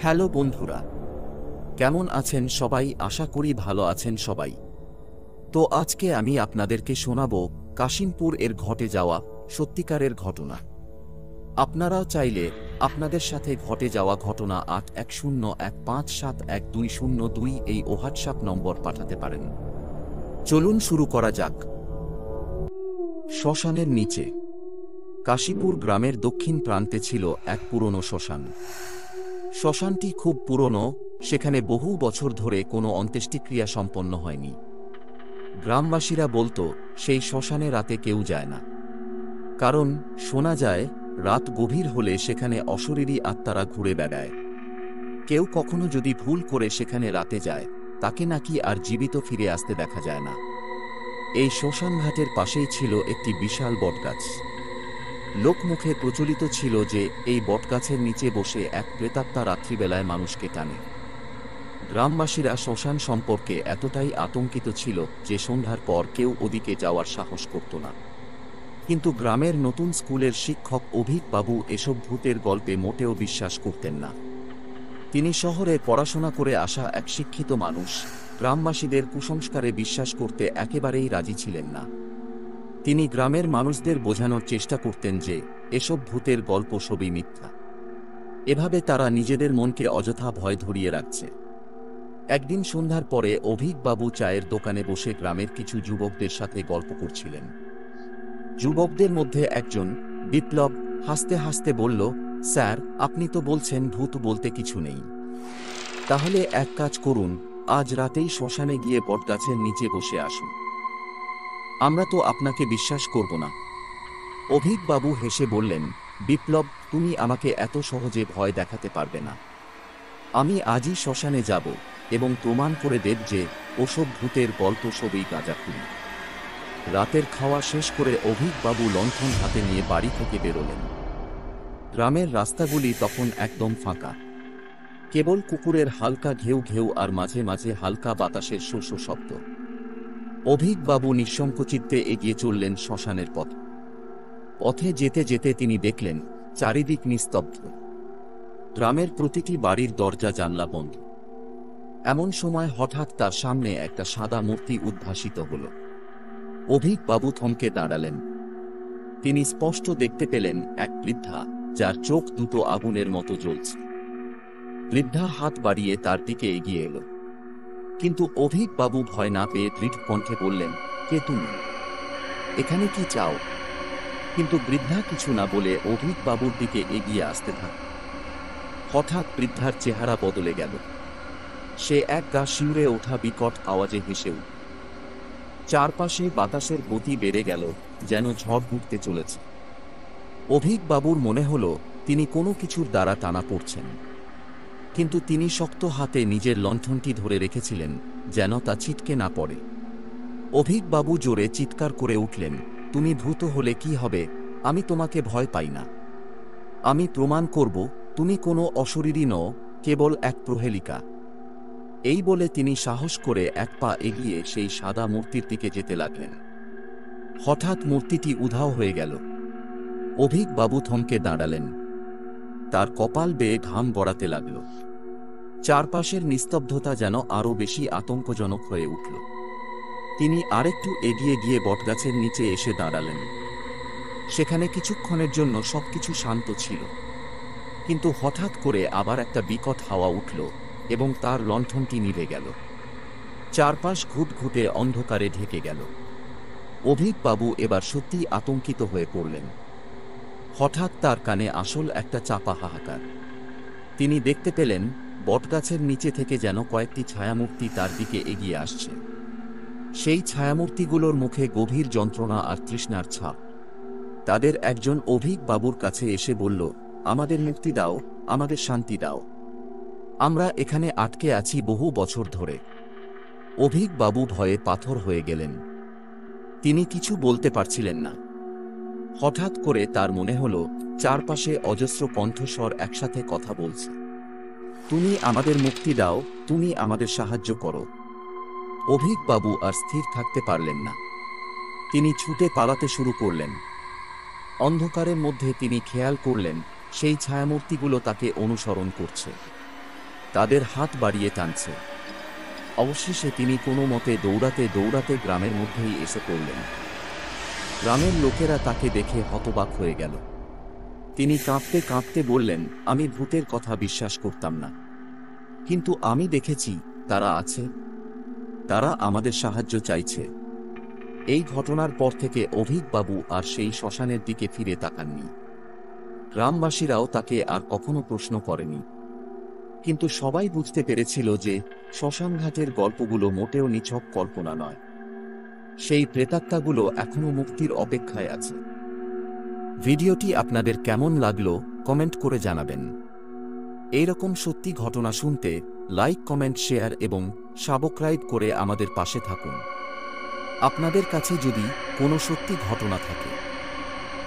Hello বন্ধুরা, কেমন আছেন সবাই? আশা করি ভালো আছেন সবাই। তো আজকে আমি আপনাদেরকে শোনাবো কাশিমপুর এর ঘটে যাওয়া সত্যিকারের ঘটনা। আপনারাও চাইলে আপনাদের সাথে ঘটে যাওয়া ঘটনা 8101571202 এই হোয়াটসঅ্যাপ নম্বর পাঠাতে পারেন। চলুন শুরু করা যাক। শ্মশানের নিচে। কাশীপুর গ্রামের দক্ষিণ প্রান্তে ছিল এক পুরনো শ্মশান। শ্মশানটি খুব পুরনো, সেখানে বহু বছর ধরে কোনো অন্ত্যেষ্টিক্রিয়া সম্পন্ন হয়নি। গ্রামবাসীরা বলতো সেই শ্মশানে রাতে কেউ যায় না, কারণ শোনা যায় রাত গভীর হলে সেখানে অশরীরী আত্মারা ঘুরে বেড়ায়। কেউ কখনো যদি ভুল করে সেখানে রাতে যায়, তাকে নাকি আর জীবিত ফিরে আসতে দেখা যায় না। এই শ্মশানঘাটের পাশেই ছিল একটি বিশাল বটগাছ। লোকমুখে প্রচলিত ছিল যে এই বটগাছের নিচে বসে এক প্রেতাত্মা রাত্রিবেলায় মানুষকে টানে। গ্রামবাসীরা শ্মশান সম্পর্কে এতটাই আতঙ্কিত ছিল যে সন্ধ্যার পর কেউ ওদিকে যাওয়ার সাহস করত না। কিন্তু গ্রামের নতুন স্কুলের শিক্ষক অভিক বাবু এসব ভূতের গল্পে মোটেও বিশ্বাস করতেন না। তিনি শহরে পড়াশোনা করে আসা এক শিক্ষিত মানুষ, গ্রামবাসীদের কুসংস্কারে বিশ্বাস করতে একেবারেই রাজি ছিলেন না। তিনি গ্রামের মানুষদের বোঝানোর চেষ্টা করতেন যে এসব ভূতের গল্প সবই মিথ্যা। এভাবে তারা নিজেদের মনকে অযথা ভয় ধরিয়ে রাখছে। একদিন সন্ধ্যার পরে অভিক বাবু চায়ের দোকানে বসে গ্রামের কিছু যুবকদের সাথে গল্প করছিলেন। যুবকদের মধ্যে একজন, বিপ্লব, হাসতে হাসতে বলল, স্যার, আপনি তো বলছেন ভূত বলতে কিছু নেই। তাহলে এক কাজ করুন, আজ রাতেই শ্মশানে গিয়ে বটগাছের নিচে বসে আসুন। আমরা তো আপনাকে বিশ্বাস করব না। অভিক বাবু হেসে বললেন, বিপ্লব, তুমি আমাকে এত সহজে ভয় দেখাতে পারবে না। আমি আজই শ্মশানে যাব এবং প্রমাণ করে দেব যে ওসব ভূতের গল্প সবই গাঁজাখুরি। রাতের খাওয়া শেষ করে অভিক বাবু লণ্ঠন হাতে নিয়ে বাড়ি থেকে বেরোলেন। গ্রামের রাস্তাগুলি তখন একদম ফাঁকা। কেবল কুকুরের হালকা ঘেউ ঘেউ আর মাঝে মাঝে হালকা বাতাসের শোষ শব্দ। অভিক বাবু নিঃসংকোচিত্তে এগিয়ে চললেন শ্মশানের পথ। পথে যেতে যেতে তিনি দেখলেন চারিদিক নিস্তব্ধ। গ্রামের প্রতিটি বাড়ির দরজা জানলা বন্ধ। এমন সময় হঠাৎ তার সামনে একটা সাদা মূর্তি উদ্ভাসিত হল। অভিক বাবু থমকে দাঁড়ালেন। তিনি স্পষ্ট দেখতে পেলেন এক বৃদ্ধা, যার চোখ দুটো আগুনের মতো জ্বলছে। বৃদ্ধা হাত বাড়িয়ে তার দিকে এগিয়ে এলো। কিন্তু অভিক বাবু ভয় না পেয়ে দৃঢ় কণ্ঠে বললেন, কে তুমি? এখানে কি চাও? কিন্তু বৃদ্ধা কিছু না বলে অভিক বাবুর দিকে এগিয়ে আসতে থাকল। হঠাৎ বৃদ্ধার চেহারা বদলে গেল। সে এক গা শিউরে ওঠা বিকট আওয়াজে হেসে উঠল। চারপাশে বাতাসের গতি বেড়ে গেল, যেন ঝড় উঠতে চলেছে। অভিক বাবুর মনে হল তিনি কোনো কিছুর দ্বারা টানা পড়ছেন, কিন্তু তিনি শক্ত হাতে নিজের লণ্ঠনটি ধরে রেখেছিলেন যেন তা ছিটকে না পড়ে। অভিক বাবু জোরে চিৎকার করে উঠলেন, তুমি ভূত হলে কি হবে? আমি তোমাকে ভয় পাই না। আমি প্রমাণ করব তুমি কোনো অশরীরী নও, কেবল এক প্রহেলিকা। এই বলে তিনি সাহস করে এক পা এগিয়ে সেই সাদা মূর্তির দিকে যেতে লাগলেন। হঠাৎ মূর্তিটি উধাও হয়ে গেল। অভিক বাবু থমকে দাঁড়ালেন। তার কপাল বেয়ে ঘাম গড়াতে লাগল। চারপাশের নিস্তব্ধতা যেন আরো বেশি আতঙ্কজনক হয়ে উঠল। তিনি আরেকটু এগিয়ে গিয়ে বটগাছের নিচে এসে দাঁড়ালেন। সেখানে কিছুক্ষণের জন্য সবকিছু শান্ত ছিল, কিন্তু হঠাৎ করে আবার একটা বিকট হাওয়া উঠল এবং তার লণ্ঠনটি নিভে গেল। চারপাশ ঘুটঘুটে অন্ধকারে ঢেকে গেল। অভিক বাবু এবার সত্যিই আতঙ্কিত হয়ে পড়লেন। হঠাৎ তার কানে আসল একটা চাপা হাহাকার। তিনি দেখতে পেলেন বটগাছের নিচে থেকে যেন কয়েকটি ছায়ামূর্তি তার দিকে এগিয়ে আসছে। সেই ছায়ামূর্তিগুলোর মুখে গভীর যন্ত্রণা আর তৃষ্ণার ছাপ। তাদের একজন অভিক বাবুর কাছে এসে বলল, আমাদের মুক্তি দাও, আমাদের শান্তি দাও। আমরা এখানে আটকে আছি বহু বছর ধরে। অভিক বাবু ভয়ে পাথর হয়ে গেলেন। তিনি কিছু বলতে পারছিলেন না। হঠাৎ করে তার মনে হল চারপাশে অজস্র কণ্ঠস্বর একসাথে কথা বলছে, তুমি আমাদের মুক্তি দাও, তুমি আমাদের সাহায্য করো। অভিক বাবু আর স্থির থাকতে পারলেন না। তিনি ছুটে পালাতে শুরু করলেন। অন্ধকারের মধ্যে তিনি খেয়াল করলেন সেই ছায়ামূর্তিগুলো তাকে অনুসরণ করছে। তাদের হাত বাড়িয়ে টানছে। অবশেষে তিনি কোনো মতে দৌড়াতে দৌড়াতে গ্রামের মধ্যেই এসে পড়লেন। গ্রামের লোকেরা তাকে দেখে হতবাক হয়ে গেল। তিনি কাঁপতে কাঁপতে বললেন, আমি ভূতের কথা বিশ্বাস করতাম না, কিন্তু আমি দেখেছি তারা আছে, তারা আমাদের সাহায্য চাইছে। এই ঘটনার পর থেকে অভিকবাবু আর সেই শ্মশানের দিকে ফিরে তাকাননি। গ্রামবাসীরাও তাকে আর কখনো প্রশ্ন করেনি, কিন্তু সবাই বুঝতে পেরেছিল যে শ্মশানঘাটের গল্পগুলো মোটেও নিছক কল্পনা নয়। সেই প্রেতাত্মাগুলো এখনো মুক্তির অপেক্ষায় আছে। ভিডিওটি আপনাদের কেমন লাগলো কমেন্ট করে জানাবেন। এইরকম সত্যি ঘটনা শুনতে লাইক, কমেন্ট, শেয়ার এবং সাবস্ক্রাইব করে আমাদের পাশে থাকুন। আপনাদের কাছে যদি কোনো সত্যি ঘটনা থাকে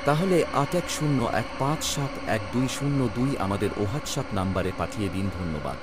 তাহলে 8101571202 আমাদের হোয়াটসঅ্যাপ নাম্বারে পাঠিয়ে দিন। ধন্যবাদ।